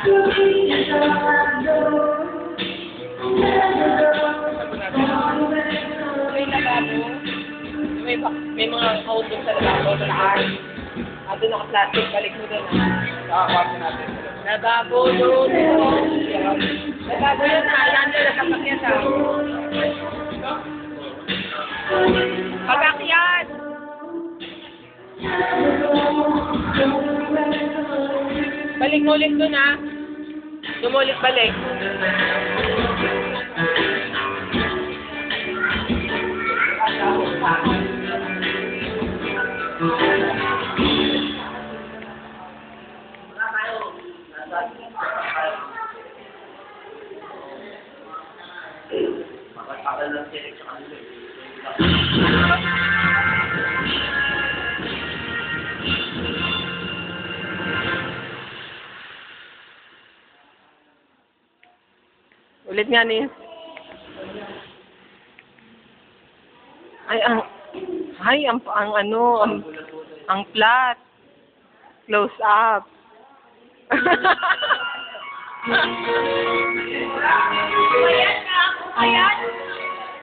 May lababo. May mga outdoor sa lababo sa taas. Doon naka-plastic, balik mo doon. Nakakwarto natin. Lababo doon. Lababo yun na. Nandun na sa pakyan sa. Pag-akyat! Balik mo ulit doon ha. Dumulit balik. Ulit nga ni. Ang flat. Close up. Ayan na, ayan.